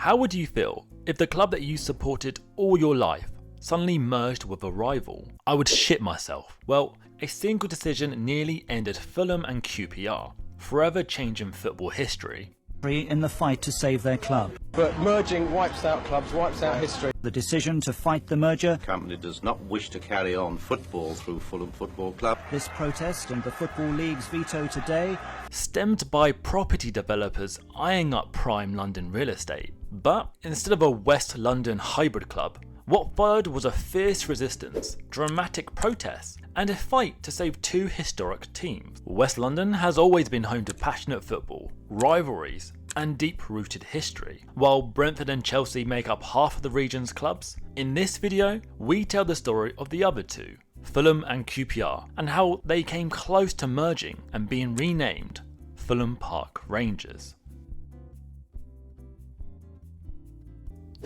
How would you feel if the club that you supported all your life suddenly merged with a rival? I would shit myself. Well, a single decision nearly ended Fulham and QPR, forever changing football history. In the fight to save their club. But merging wipes out clubs, wipes out history. The decision to fight the merger. The company does not wish to carry on football through Fulham Football Club. This protest and the Football League's veto today stemmed by property developers eyeing up prime London real estate. But instead of a West London hybrid club, what followed was a fierce resistance, dramatic protests, and a fight to save two historic teams. West London has always been home to passionate football, rivalries, and deep-rooted history. While Brentford and Chelsea make up half of the region's clubs, in this video we tell the story of the other two, Fulham and QPR, and how they came close to merging and being renamed Fulham Park Rangers.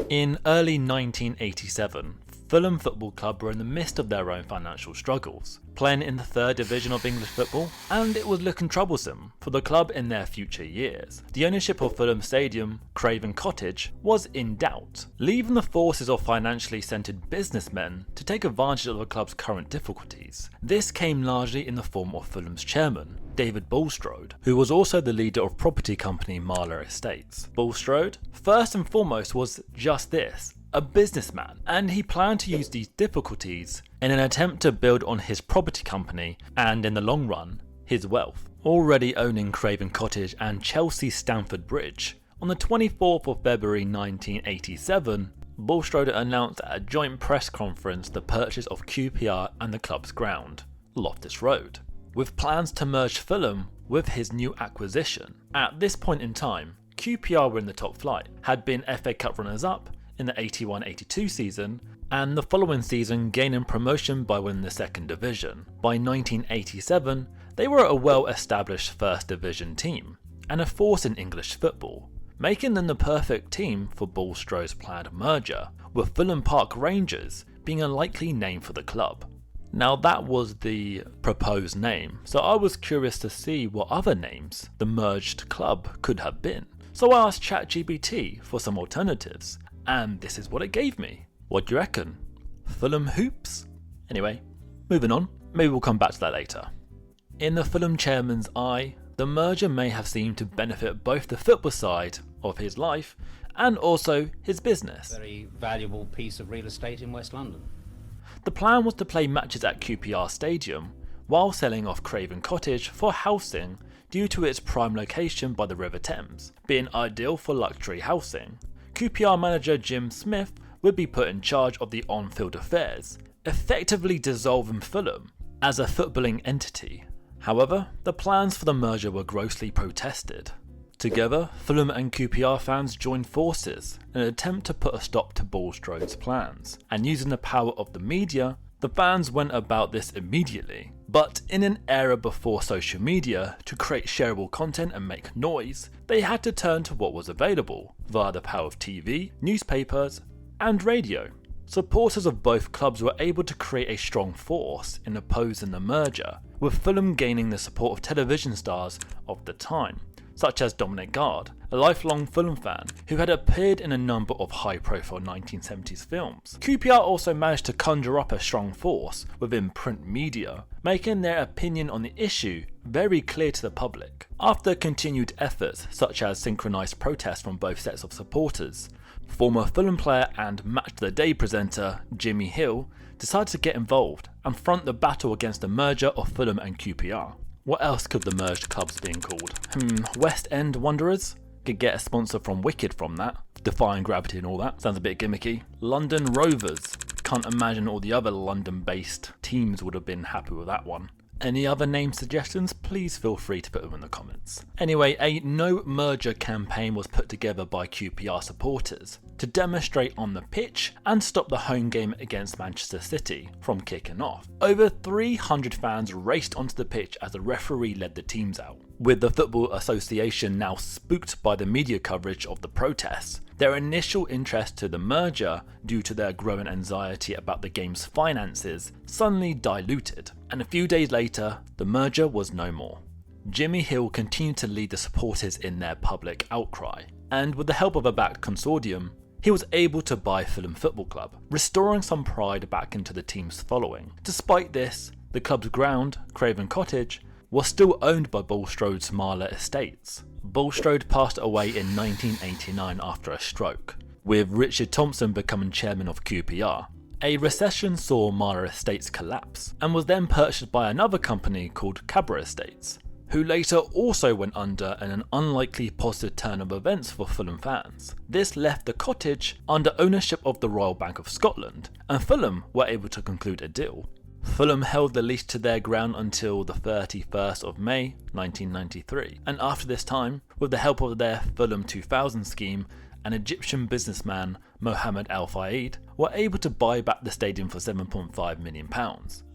In early 1987, Fulham Football Club were in the midst of their own financial struggles, playing in the third division of English football, and it was looking troublesome for the club in their future years. The ownership of Fulham Stadium, Craven Cottage, was in doubt, leaving the forces of financially centred businessmen to take advantage of the club's current difficulties. This came largely in the form of Fulham's chairman, David Bulstrode, who was also the leader of property company Marlow Estates. Bulstrode, first and foremost, was just this, a businessman, and he planned to use these difficulties in an attempt to build on his property company and, in the long run, his wealth. Already owning Craven Cottage and Chelsea Stamford Bridge, on the 24th of February 1987, Bulstrode announced at a joint press conference the purchase of QPR and the club's ground, Loftus Road, with plans to merge Fulham with his new acquisition. At this point in time, QPR were in the top flight, had been FA Cup runners-up in the 81-82 season, and the following season gaining promotion by winning the second division. By 1987, they were a well-established first division team, and a force in English football, making them the perfect team for Bulstrode's planned merger, with Fulham Park Rangers being a likely name for the club. Now that was the proposed name, so I was curious to see what other names the merged club could have been. So I asked ChatGPT for some alternatives, and this is what it gave me. What do you reckon? Fulham Hoops? Anyway, moving on, maybe we'll come back to that later. In the Fulham chairman's eye, the merger may have seemed to benefit both the football side of his life and also his business. Very valuable piece of real estate in West London. The plan was to play matches at QPR Stadium while selling off Craven Cottage for housing due to its prime location by the River Thames, being ideal for luxury housing. QPR manager Jim Smith would be put in charge of the on-field affairs, effectively dissolving Fulham as a footballing entity. However, the plans for the merger were grossly protested. Together, Fulham and QPR fans joined forces in an attempt to put a stop to Bulstrode's plans, and using the power of the media, the fans went about this immediately. But in an era before social media, to create shareable content and make noise, they had to turn to what was available via the power of TV, newspapers, and radio. Supporters of both clubs were able to create a strong force in opposing the merger, with Fulham gaining the support of television stars of the time, such as Dominic Guard, a lifelong Fulham fan who had appeared in a number of high-profile 1970s films. QPR also managed to conjure up a strong force within print media, making their opinion on the issue very clear to the public. After continued efforts such as synchronised protests from both sets of supporters, former Fulham player and Match of the Day presenter Jimmy Hill decided to get involved and front the battle against the merger of Fulham and QPR. What else could the merged clubs being called? West End Wanderers? Could get a sponsor from Wicked from that. Defying Gravity and all that. Sounds a bit gimmicky. London Rovers. Can't imagine all the other London-based teams would have been happy with that one. Any other name suggestions? Please feel free to put them in the comments. Anyway, a no merger campaign was put together by QPR supporters to demonstrate on the pitch and stop the home game against Manchester City from kicking off. Over 300 fans raced onto the pitch as the referee led the teams out. With the Football Association now spooked by the media coverage of the protests, their initial interest to the merger, due to their growing anxiety about the game's finances, suddenly diluted, and a few days later, the merger was no more. Jimmy Hill continued to lead the supporters in their public outcry, and with the help of a backed consortium, he was able to buy Fulham Football Club, restoring some pride back into the team's following. Despite this, the club's ground, Craven Cottage, was still owned by Bulstrode's Marler Estates. Bulstrode passed away in 1989 after a stroke, with Richard Thompson becoming chairman of QPR. A recession saw Marler Estates collapse, and was then purchased by another company called Cabra Estates, who later also went under in an unlikely positive turn of events for Fulham fans. This left the cottage under ownership of the Royal Bank of Scotland, and Fulham were able to conclude a deal. Fulham held the lease to their ground until the 31st of May 1993, and after this time, with the help of their Fulham 2000 scheme, an Egyptian businessman, Mohammed Al Fayed, were able to buy back the stadium for £7.5 million.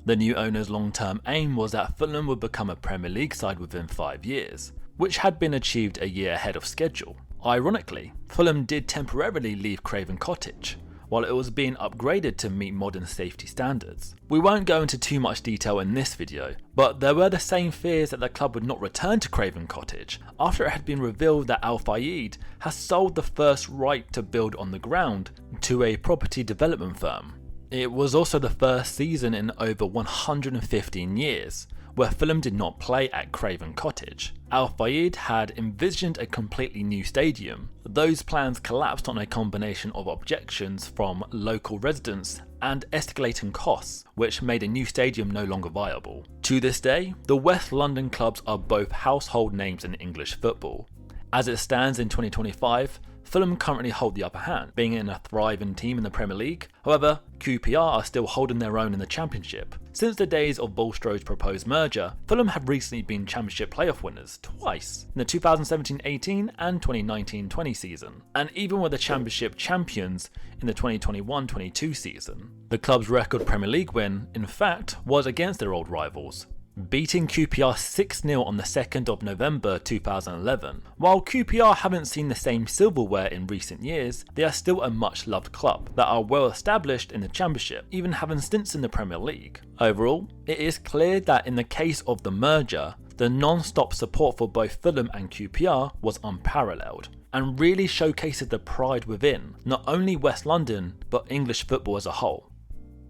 The new owner's long-term aim was that Fulham would become a Premier League side within 5 years, which had been achieved a year ahead of schedule. Ironically, Fulham did temporarily leave Craven Cottage, while it was being upgraded to meet modern safety standards. We won't go into too much detail in this video, but there were the same fears that the club would not return to Craven Cottage after it had been revealed that Al Fayed has sold the first right to build on the ground to a property development firm. It was also the first season in over 115 years where Fulham did not play at Craven Cottage. Al Fayed had envisioned a completely new stadium. Those plans collapsed on a combination of objections from local residents and escalating costs, which made a new stadium no longer viable. To this day, the West London clubs are both household names in English football. As it stands in 2025, Fulham currently hold the upper hand, being in a thriving team in the Premier League. However, QPR are still holding their own in the Championship. Since the days of Bulstrode's proposed merger, Fulham have recently been Championship playoff winners twice, in the 2017-18 and 2019-20 season, and even were the Championship champions in the 2021-22 season. The club's record Premier League win, in fact, was against their old rivals, beating QPR 6-0 on the 2nd of November 2011. While QPR haven't seen the same silverware in recent years, they are still a much loved club that are well established in the Championship, even having stints in the Premier League. Overall, it is clear that in the case of the merger, the non-stop support for both Fulham and QPR was unparalleled, and really showcases the pride within not only West London but English football as a whole.